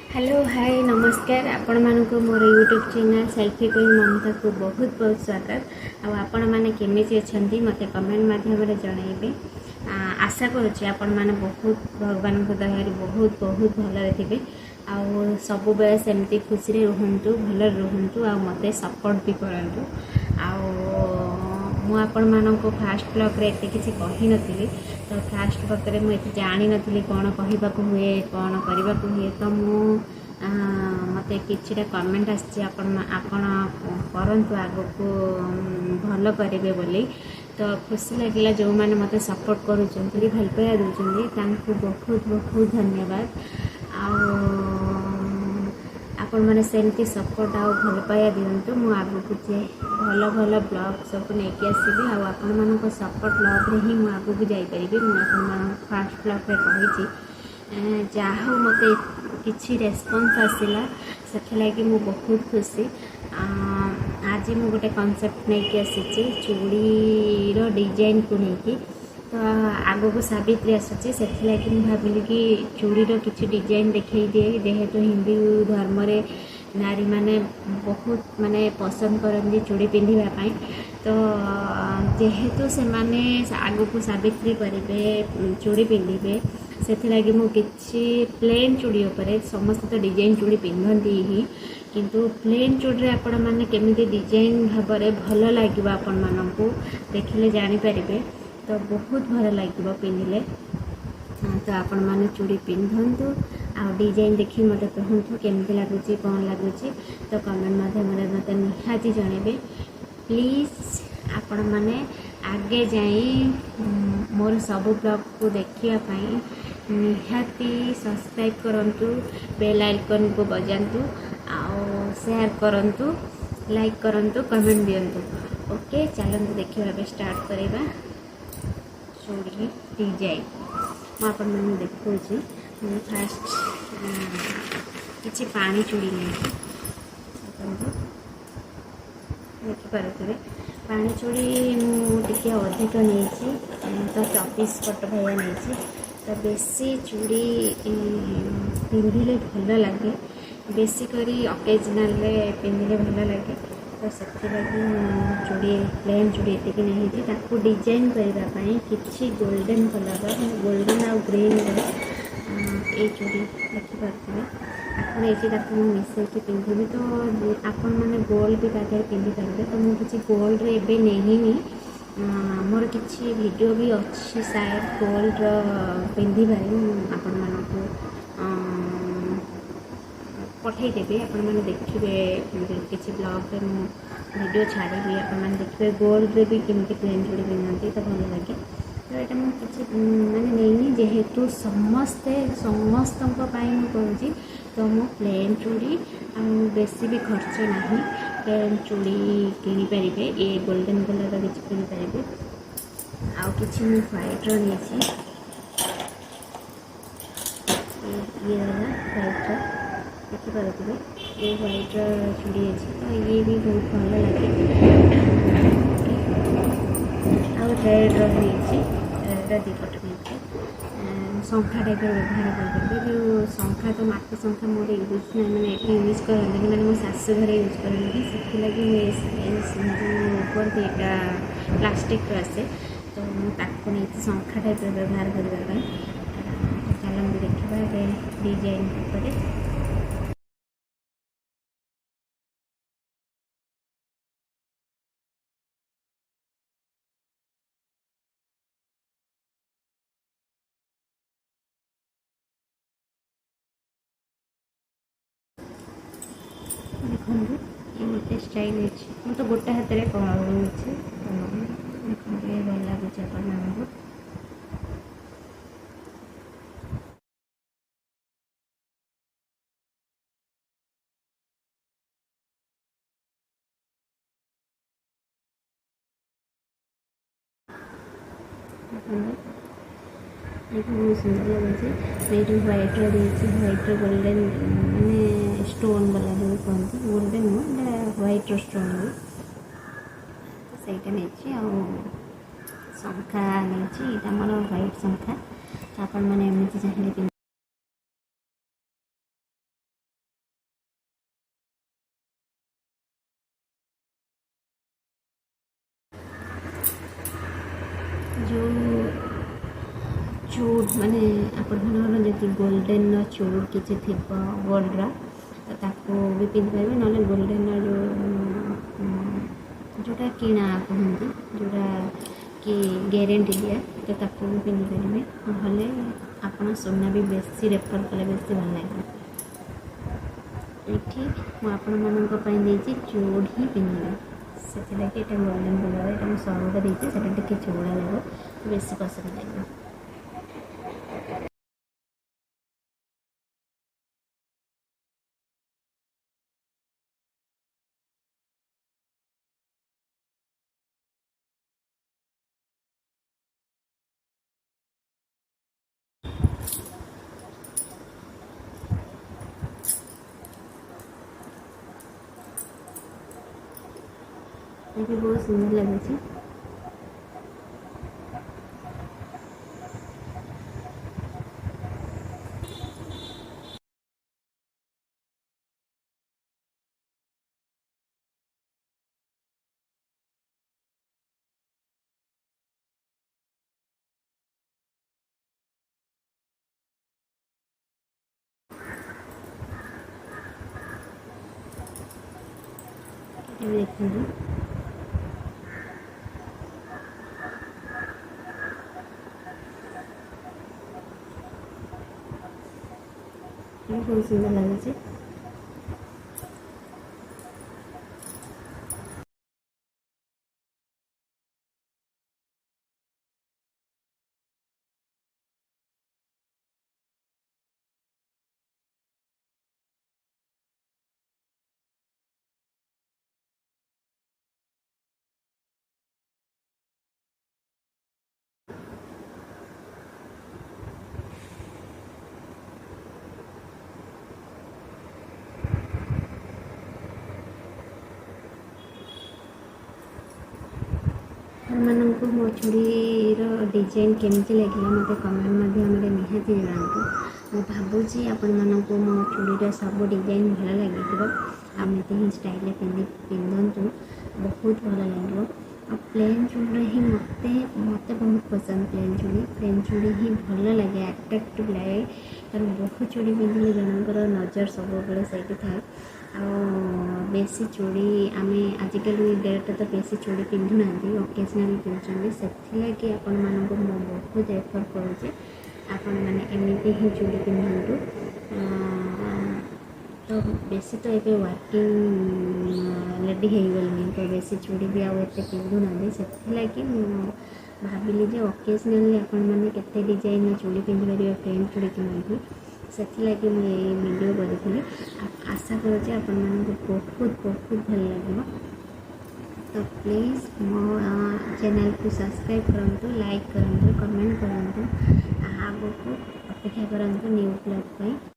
Hello hi नमस्कार आपण मानक मोर यूट्यूब चैनल सेल्फी क्वीन ममता को बहुत बहुत स्वागत आपण मैंने केमी अच्छा मत कमेंट मध्यम जनइबे आशा करुच्चे आपण मैंने बहुत भगवान को दया बहुत बहुत भलरे थे आउ सब बेले सेमती खुशी रुहतु भल रुहतु आ मत सपोर्ट भी करूँ आपण मानक फास्ट ब्लॉग रे एते किसी कही नथिली तो फास्ट ब्लॉग रे मुझे जानी नथिली कौन कहवाक हुए कौन करने हुए तो मु मत कि कमेंट आपण करंतु आगो को भल करेंगे बोली तो खुशी लगे जो मैंने मत सपोर्ट करुँच भल पाया दूसरी बहुत बहुत धन्यवाद आपण मैंने सेमती सपोर्ट आउ भल पाया दिंतु मु आगू भल भल ब्लॉग सब नहीं आसबि आपण मान सपोर्ट लव रे ही मुझे आगू जापरि मुझे फास्ट ब्लॉग रे कही जहाँ मत किसी रेस्पॉन्स आसला से मु बहुत खुशी आज मु गोटे कॉन्सेप्ट नहीं आसी चूड़ीर डिजाइन को लेकिन तो आगो को सावित्री आसूसी से भाविली कि चूड़ीर किसी डिजाइन देखई दिए जेहेतु हिंदू धर्म रे नारी माने बहुत माने पसंद करती चूड़ी पिंधापी तो जेहेतु से माने आगो को सावित्री करेंगे चूड़ी पिंधे से मुझे प्लेन चूड़ी उपर समस्त तो डिजाइन चूड़ी पिंधती ही किंतु प्लेन चूड़ी आपण मैंने केमी डिजाइन भाव में भल लगे आपण मानक देखिले जानीपारे तो बहुत भल लगे पिंधिले तो आपण मैंने चूड़ी पिंधतु आ डिजाइन देखिए मत कहतु केमती लगुच कौन लगुच तो कमेंट मध्यम मत निहाती जनइबे प्लीज आपण मैंने आगे जाई मोर सब ब्लॉग को देखापी निहाती सब्सक्राइब करंतु बेल आइकन को बजातु आउ शेयर करंतु लाइक करंतु कमेंट दिंतु ओके चलते देखा स्टार्ट करवा चूड़ी डिजाइन मुझे देखा फास्ट किसी पानी चूड़ी नहीं देखिपे पानी चूड़ी मुझे अधिक नहीं तो 24 फट भैया नहीं तो बेसी चूड़ी पिंधिले भल लगे बेसी करी ऑकेजनल पिंधिले भल लगे तो से चूड़ी प्लेन चूड़ी एतिक नहीं ताकू डिजाइन करने किसी गोल्डन कलर गोल्डन आउ ग्रीन ये चूड़ी देखिपे आपको मिसेक पिंधि तो आपण मैंने गोल्ड भी ताकि पिंधि पारे तो मुझे किसी गोल्ड रे नहीं मोर किसी वीडियो भी अच्छी शायद गोल्ड पिंधि पारे आपण मानक पठेदेवी आपण मैंने देखिए किसी ब्लॉग रे वीडियो छाड़ी आपण मैंने देखिए गोल्ड रे भी केमती प्लेन चूड़ी पिंधती तो भल लगे तो यहाँ मुझे मानने नहीं जेहेतु समस्ते समस्त मुझे तो मु प्लेन चूड़ी बेसी भी खर्च ना प्लेन चूड़ी किनी पारे ये गोल्डन कलर किसी किनी पारे आउ कि व्हाइट रही ये व्हाइट देखिपे ये व्हाइट चूड़ी अच्छी तो ये भी बहुत भल लगे आउ रेड रही दीपट नहीं शंखा टाइप व्यवहार करते जो शंखा तो मात्र शंखा मोर यूज मैंने यूज करते मैंने मो शाशु घर यूज करती से ऊपर यहाँ प्लास्टिक आसे तो मुझे शंखा टाइप व्यवहार करने चलते देखा डिजाइन पर देखो ये स्टाइल अच्छे तो गोटे हाथ में कलर देखते भल लगुच आपको बहुत सुंदर लगे ये जो व्हाइट व्हाइट गोल्डन मैंने स्टोन वाला जो कहते गोल्डन व्हाइट स्टोन से नहीं शंखा नहीं मोर व्हाइट शंखा आपण मैंने एमती चाहिए चूड़ माने आपण जब गोल्डन चूड़ किसी थी गोल्डर तो ताको भी पिंधि पारे ना गोल्डन जो जोटा किणा कहते जोटा कि गारंटी दिया तो ताको भी पिंधि पारे ना आपण सुना भी बेसी रेफर कले बेसी भल लगे ये मुझे चूड़ ही पिंधे से गोल्डन कलर यहाँ सरुटा देती से चूड़ा लगे बेसी पसंद लगे ये भी बहुत सुंदर लगे देखिए बहुत सुंदर लगे आपको मो चूड़ीर डिजाइन केमती लगे मत कमेंट माध्यम निहाती जनातु मु भावुची आपण मानक मो चूड़ीर सब डिजाइन भल लगे आमती ही स्टाइल पिंधतु बहुत भल लगे और प्लेन चूड़ी ही मत बहुत पसंद प्लेन चूड़ी ही भल लगे अट्राक्टिव लगे कारण बहुत चूड़ी पिंधिले जनकर नजर सब बेले सही थाए बेसी चूड़ी आम आजिकल डेट तो बेसी चूड़ी पिंधुना ओकेजनाली पिंधुंट से आपण मानक बहुत रेफर करुचे आपण मैंने एमती ही चूड़ी पिंधु तो बेसी तो ये वर्किंग लेडी हो गली तो बेसी चूड़ी भी आते पिंधुना से भाविली जे ओकेजनाली आपण मैंने केते डिजाइन चूड़ी पिंधि पारे प्लेन चूड़ी कि से मुझे वीडियो करी आशा करुचे आपण मानक बहुत बहुत भल लगे तो प्लीज़ मो चैनल को सब्सक्राइब करूँ लाइक करूँ कमेंट करूँ आगो को अपेक्षा करूँ न्यू ब्लॉग।